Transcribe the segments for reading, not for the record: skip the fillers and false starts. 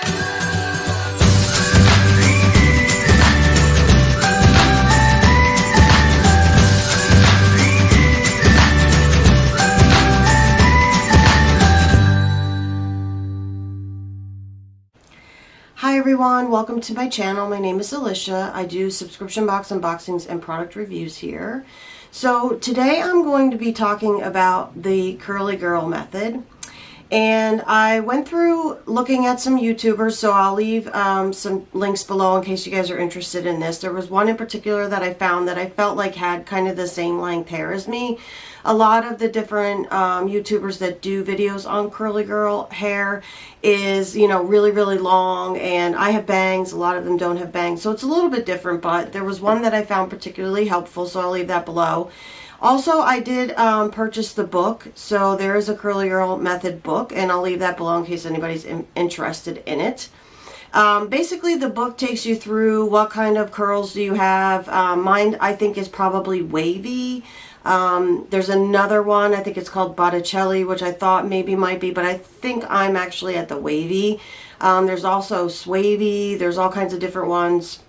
Hi everyone, welcome to my channel. My name is Alicia. I do subscription box unboxings and product reviews here. So today I'm going to be talking about the curly girl method. And I went through looking at some YouTubers, so I'll leave some links below in case you guys are interested in this. There was one in particular that I found that I felt like had kind of the same length hair as me. A lot of the different YouTubers that do videos on curly girl hair is, you know, really, really long, and I have bangs. A lot of them don't have bangs, so it's a little bit different, but there was one that I found particularly helpful, so I'll leave that below. Also, I did purchase the book, so there is a Curly Girl Method book, and I'll leave that below in case anybody's interested in it. Basically, the book takes you through what kind of curls do you have. Mine, I think, is probably wavy. There's another one, I think it's called Botticelli, which I thought maybe might be, but I think I'm actually at the wavy. There's also swavy. There's all kinds of different ones.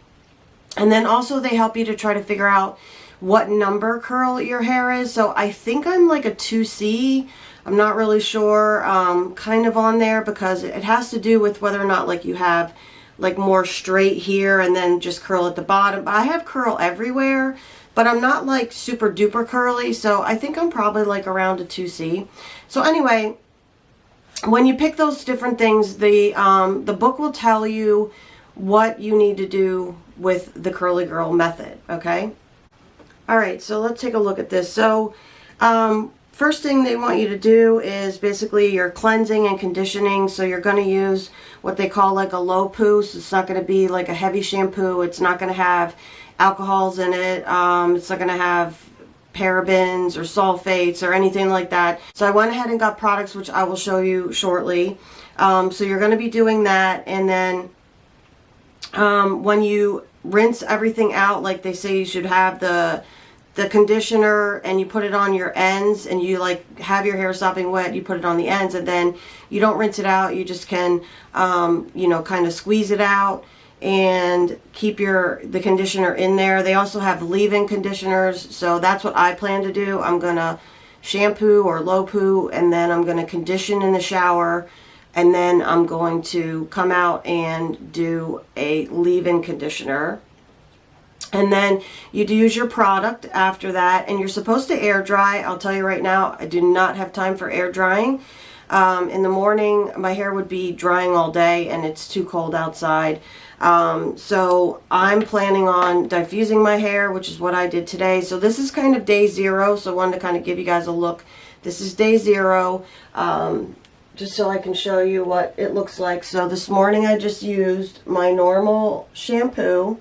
And then also they help you to try to figure out what number curl your hair is. So I think I'm like a 2C. I'm not really sure, kind of on there, because it has to do with whether or not like you have like more straight here and then just curl at the bottom. I have curl everywhere, but I'm not like super duper curly, so I think I'm probably like around a 2C. So anyway, when you pick those different things, the book will tell you what you need to do with the curly girl method, okay? Alright, so let's take a look at this. So, first thing they want you to do is basically your cleansing and conditioning. So you're going to use what they call like a low poo. So it's not going to be like a heavy shampoo. It's not going to have alcohols in it. It's not going to have parabens or sulfates or anything like that. So I went ahead and got products which I will show you shortly. So you're going to be doing that, and then when you rinse everything out, like they say you should have the conditioner, and you put it on your ends, and you like have your hair sopping wet, you put it on the ends, and then you don't rinse it out. You just can you know, kind of squeeze it out and keep the conditioner in there. They also have leave-in conditioners, so that's what I plan to do. I'm gonna shampoo or low poo, and then I'm gonna condition in the shower, and then I'm going to come out and do a leave-in conditioner. And then you use your product after that, and you're supposed to air dry. I'll tell you right now, I do not have time for air drying. In the morning, my hair would be drying all day, and it's too cold outside. So I'm planning on diffusing my hair, which is what I did today. So this is kind of day 0, so I wanted to kind of give you guys a look. This is day 0. Just so I can show you what it looks like. So this morning I just used my normal shampoo.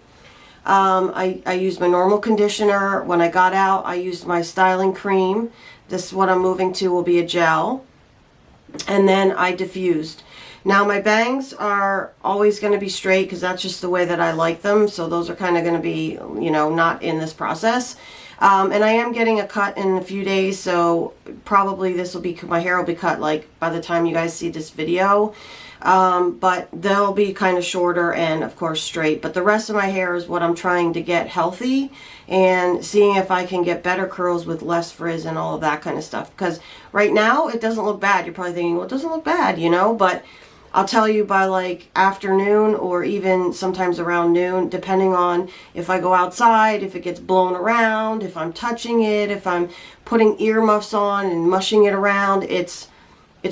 I used my normal conditioner. When I got out, I used my styling cream. This, what I'm moving to, will be a gel. And then I diffused. Now my bangs are always going to be straight because that's just the way that I like them. So those are kind of going to be, you know, not in this process. And I am getting a cut in a few days, so probably this will be, my hair will be cut like by the time you guys see this video. But they'll be kind of shorter and of course straight. But the rest of my hair is what I'm trying to get healthy and seeing if I can get better curls with less frizz and all of that kind of stuff. Because right now it doesn't look bad. You're probably thinking, well, it doesn't look bad, you know, but I'll tell you by like afternoon or even sometimes around noon, depending on if I go outside, if it gets blown around, if I'm touching it, if I'm putting earmuffs on and mushing it around, it's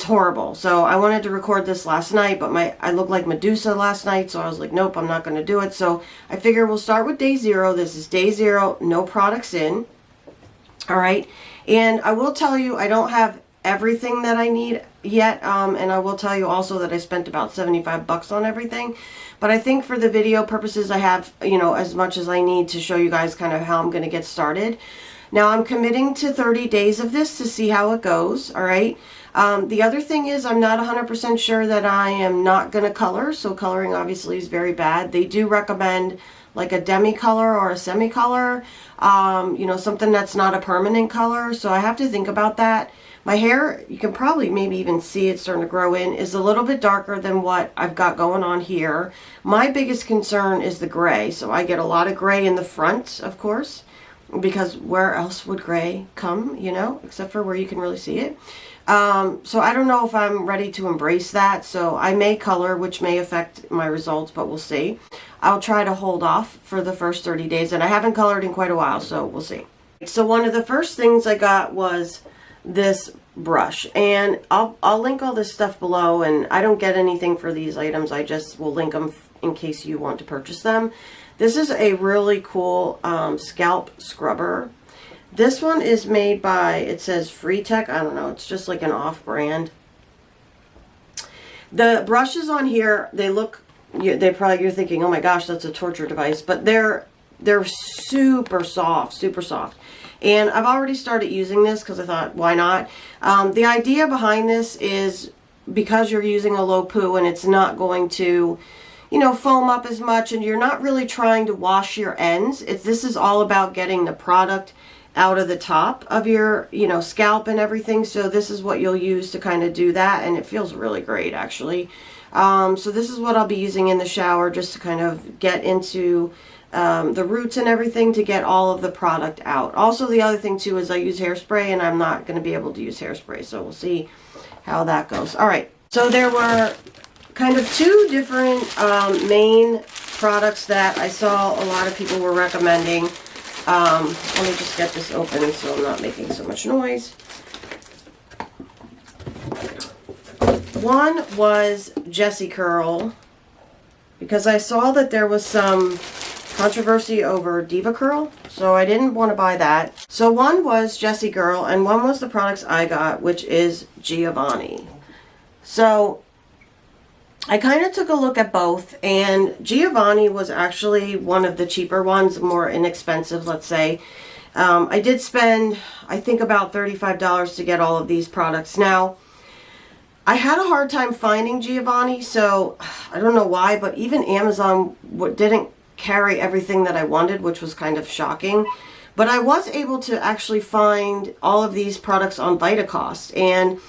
horrible. So I wanted to record this last night, but I looked like Medusa last night, so I was like, nope, I'm not going to do it. So I figure we'll start with day 0. This is day 0, no products in. All right. And I will tell you, I don't have everything that I need yet, and I will tell you also that I spent about 75 bucks on everything, but I think for the video purposes I have, you know, as much as I need to show you guys kind of how I'm going to get started. Now I'm committing to 30 days of this to see how it goes. All right. The other thing is I'm not 100% sure that I am not going to color, so coloring obviously is very bad. They do recommend like a demi color or a semi color, you know, something that's not a permanent color, so I have to think about that. My hair, you can probably maybe even see it starting to grow in, is a little bit darker than what I've got going on here. My biggest concern is the gray. So I get a lot of gray in the front, of course, because where else would gray come, you know, except for where you can really see it. So I don't know if I'm ready to embrace that. So I may color, which may affect my results, but we'll see. I'll try to hold off for the first 30 days, and I haven't colored in quite a while, so we'll see. So one of the first things I got was this brush, and I'll link all this stuff below, and I don't get anything for these items. I just will link them in case you want to purchase them. This is a really cool scalp scrubber. This one is made by, it says Free Tech. I don't know, it's just like an off-brand. The brushes on here, they look, you're thinking, oh my gosh, that's a torture device, but they're super soft, super soft. And I've already started using this because I thought, why not? The idea behind this is because you're using a low poo and it's not going to, you know, foam up as much, and you're not really trying to wash your ends. This is all about getting the product out of the top of your, you know, scalp and everything. So this is what you'll use to kind of do that, and it feels really great actually. So this is what I'll be using in the shower, just to kind of get into the roots and everything, to get all of the product out. Also, the other thing too is I use hairspray, and I'm not going to be able to use hairspray, so we'll see how that goes. All right, so there were kind of two different main products that I saw a lot of people were recommending. Let me just get this open so I'm not making so much noise. One was Jessie Curl, because I saw that there was some controversy over Diva Curl, so I didn't want to buy that. So one was Jessie Curl, and one was the products I got, which is Giovanni. So I kind of took a look at both, and Giovanni was actually one of the cheaper ones, more inexpensive, let's say. I did spend, I think, about $35 to get all of these products. Now, I had a hard time finding Giovanni, so I don't know why, but even Amazon didn't carry everything that I wanted, which was kind of shocking. But I was able to actually find all of these products on Vitacost, and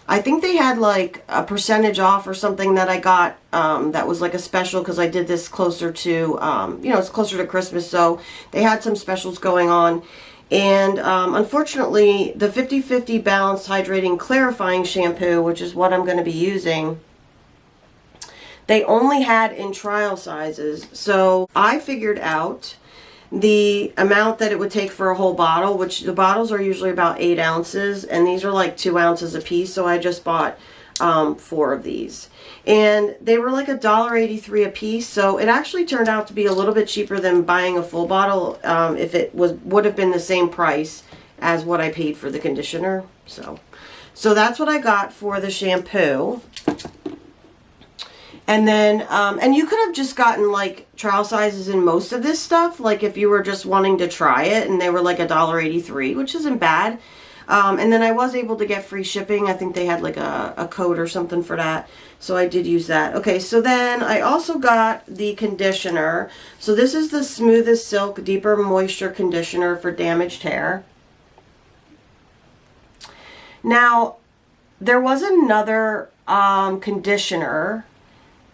I think they had like a percentage off or something that I got that was like a special, because I did this closer to, you know, it's closer to Christmas, so they had some specials going on. And unfortunately, the 50/50 Balanced Hydrating Clarifying Shampoo, which is what I'm going to be using, they only had in trial sizes. So I figured out the amount that it would take for a whole bottle, which the bottles are usually about 8 ounces, and these are like 2 ounces a piece. So I just bought 4 of these, and they were like $1.83 a piece. So it actually turned out to be a little bit cheaper than buying a full bottle if it would have been the same price as what I paid for the conditioner. So that's what I got for the shampoo. And then, and you could have just gotten like trial sizes in most of this stuff, like if you were just wanting to try it, and they were like $1.83, which isn't bad. And then I was able to get free shipping. I think they had like a code or something for that, so I did use that. Okay, so then I also got the conditioner. So this is the Smoothest Silk Deeper Moisture Conditioner for damaged hair. Now, there was another conditioner,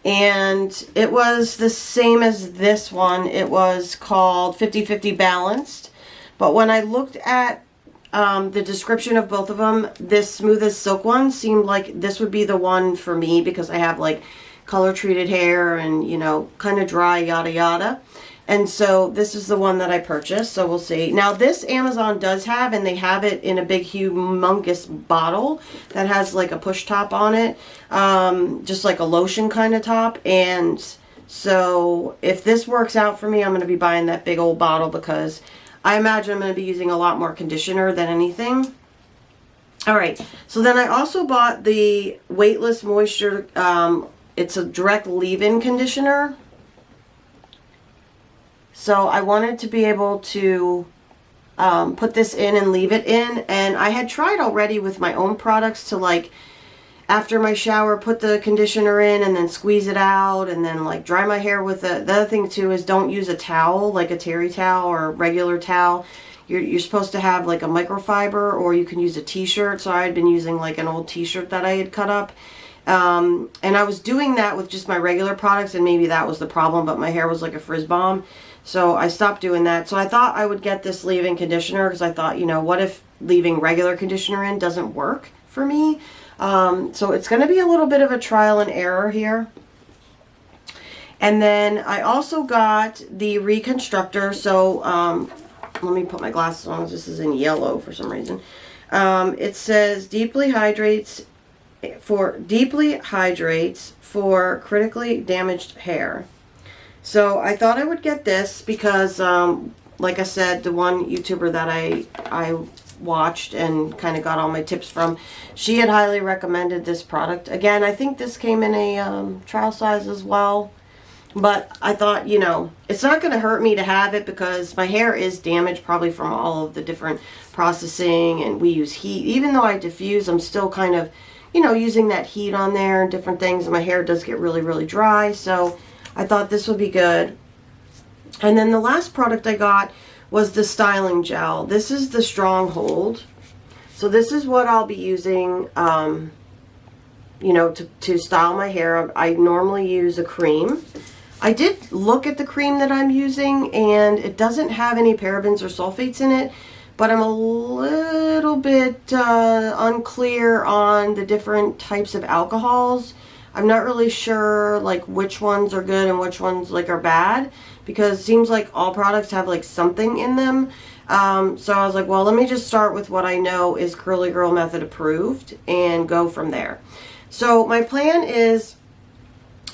and it was the same as this one. It was called 50/50 Balanced. But when I looked at the description of both of them, this Smoothest Silk one seemed like this would be the one for me, because I have like color treated hair and, you know, kind of dry, yada yada. And so this is the one that I purchased, so we'll see. Now this Amazon does have, and they have it in a big humongous bottle that has like a push top on it, just like a lotion kind of top. And so if this works out for me, I'm going to be buying that big old bottle, because I imagine I'm going to be using a lot more conditioner than anything. Alright, so then I also bought the Weightless Moisture, it's a direct leave-in conditioner. So I wanted to be able to put this in and leave it in. And I had tried already with my own products to, like, after my shower, put the conditioner in and then squeeze it out and then like dry my hair with it. The other thing too is don't use a towel, like a terry towel or regular towel. you're supposed to have like a microfiber, or you can use a t-shirt. So I had been using like an old t-shirt that I had cut up. And I was doing that with just my regular products, and maybe that was the problem, but my hair was like a frizz bomb. So I stopped doing that. So I thought I would get this leave-in conditioner, because I thought, you know, what if leaving regular conditioner in doesn't work for me? So it's going to be a little bit of a trial and error here. And then I also got the Reconstructor. So let me put my glasses on. This is in yellow for some reason. It says deeply hydrates for critically damaged hair. So I thought I would get this because, like I said, the one YouTuber that I watched and kind of got all my tips from, she had highly recommended this product. Again, I think this came in a trial size as well. But I thought, you know, it's not going to hurt me to have it, because my hair is damaged probably from all of the different processing, and we use heat. Even though I diffuse, I'm still kind of, you know, using that heat on there and different things. And my hair does get really, really dry. So I thought this would be good. And then the last product I got was the styling gel. This is the Stronghold. So this is what I'll be using, you know, to style my hair. I normally use a cream. I did look at the cream that I'm using, and it doesn't have any parabens or sulfates in it, but I'm a little bit unclear on the different types of alcohols. I'm not really sure like which ones are good and which ones like are bad, because it seems like all products have like something in them. So I was like, well, let me just start with what I know is Curly Girl Method approved and go from there. So my plan is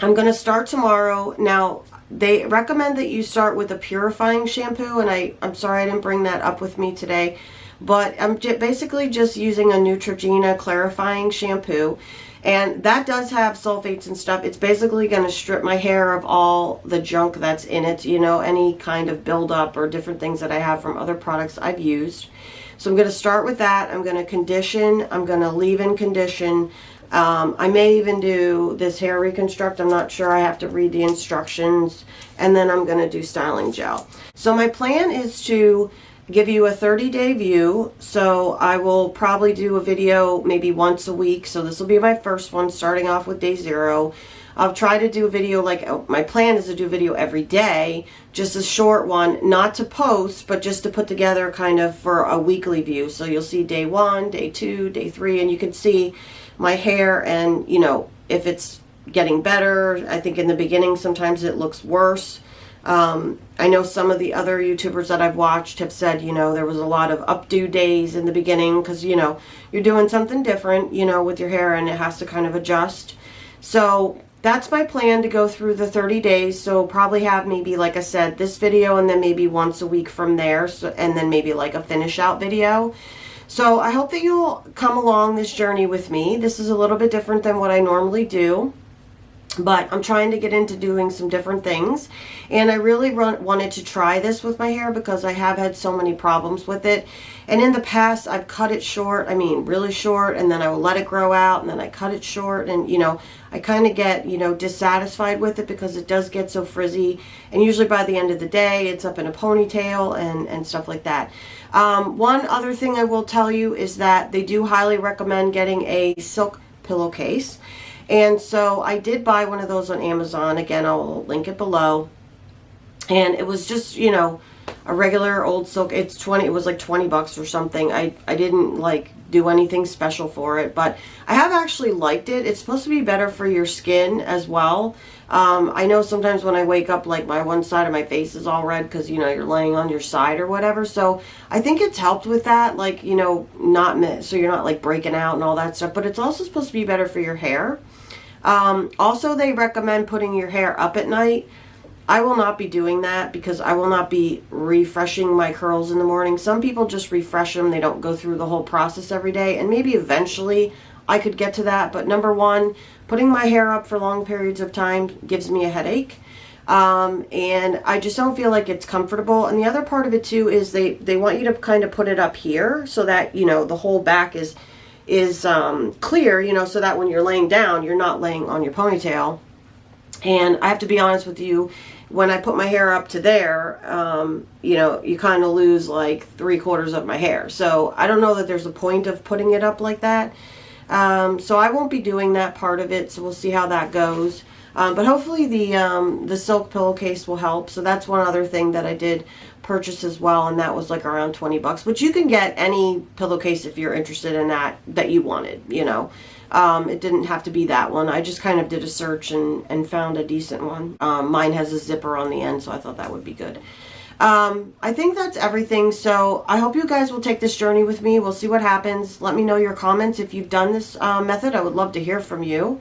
I'm going to start tomorrow. Now, they recommend that you start with a purifying shampoo, and I'm sorry I didn't bring that up with me today, but I'm basically just using a Neutrogena clarifying shampoo, and that does have sulfates and stuff. It's basically going to strip my hair of all the junk that's in it, you know, any kind of buildup or different things that I have from other products I've used. So I'm going to start with that. I'm going to condition. I'm going to leave-in condition. I may even do this hair reconstruct. I'm not sure. I have to read the instructions. And then I'm going to do styling gel. So my plan is to give you a 30-day view. So I will probably do a video maybe once a week. So this will be my first one, starting off with day 0. I'll try to do a video, like my plan is to do a video every day, just a short one, not to post, but just to put together kind of for a weekly view. So you'll see day 1, day 2, day 3, and you can see my hair and, you know, if it's getting better. I think in the beginning sometimes it looks worse. I know some of the other YouTubers that I've watched have said, you know, there was a lot of updo days in the beginning because, you know, you're doing something different, you know, with your hair, and it has to kind of adjust. So that's my plan, to go through the 30 days. So probably have maybe, like I said, this video and then maybe once a week from there. So, and then maybe like a finish out video. So I hope that you'll come along this journey with me. This is a little bit different than what I normally do, but I'm trying to get into doing some different things. And I really wanted to try this with my hair because I have had so many problems with it. And in the past, I've cut it short, I mean really short, and then I will let it grow out, and then I cut it short, and, you know, I kind of get, you know, dissatisfied with it because it does get so frizzy. And usually by the end of the day, it's up in a ponytail and stuff like that. One other thing I will tell you is that they do highly recommend getting a silk pillowcase. And so I did buy one of those on Amazon. Again, I'll link it below. And it was just, you know, a regular old silk. It was like 20 bucks or something. I didn't like do anything special for it, but I have actually liked it. It's supposed to be better for your skin as well. I know sometimes when I wake up, like my one side of my face is all red because, you know, you're laying on your side or whatever. So I think it's helped with that, like, you know, so you're not like breaking out and all that stuff, but it's also supposed to be better for your hair. Also, they recommend putting your hair up at night. I will not be doing that because I will not be refreshing my curls in the morning. Some people just refresh them. They don't go through the whole process every day. And maybe eventually I could get to that. But number one, putting my hair up for long periods of time gives me a headache. And I just don't feel like it's comfortable. And the other part of it too is they want you to kind of put it up here so that, you know, the whole back is clear, you know, so that when you're laying down, you're not laying on your ponytail. And I have to be honest with you, when I put my hair up to there, you know, you kind of lose like 3/4 of my hair. So I don't know that there's a point of putting it up like that. So I won't be doing that part of it. So we'll see how that goes. But hopefully the silk pillowcase will help. So that's one other thing that I did purchase as well, and that was like around 20 bucks. Which you can get any pillowcase if you're interested in that you wanted, you know. It didn't have to be that one. I just kind of did a search and found a decent one. Mine has a zipper on the end, so I thought that would be good. I think that's everything. So I hope you guys will take this journey with me. We'll see what happens. Let me know your comments if you've done this method. I would love to hear from you.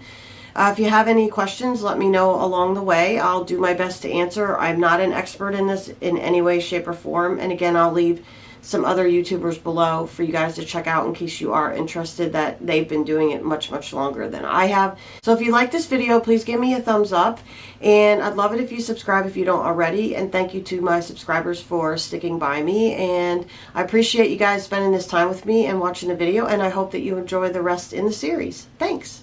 If you have any questions, let me know along the way. I'll do my best to answer. I'm not an expert in this in any way, shape, or form. And again, I'll leave some other YouTubers below for you guys to check out in case you are interested, that they've been doing it much, much longer than I have. So if you like this video, please give me a thumbs up. And I'd love it if you subscribe if you don't already. And thank you to my subscribers for sticking by me. And I appreciate you guys spending this time with me and watching the video. And I hope that you enjoy the rest in the series. Thanks.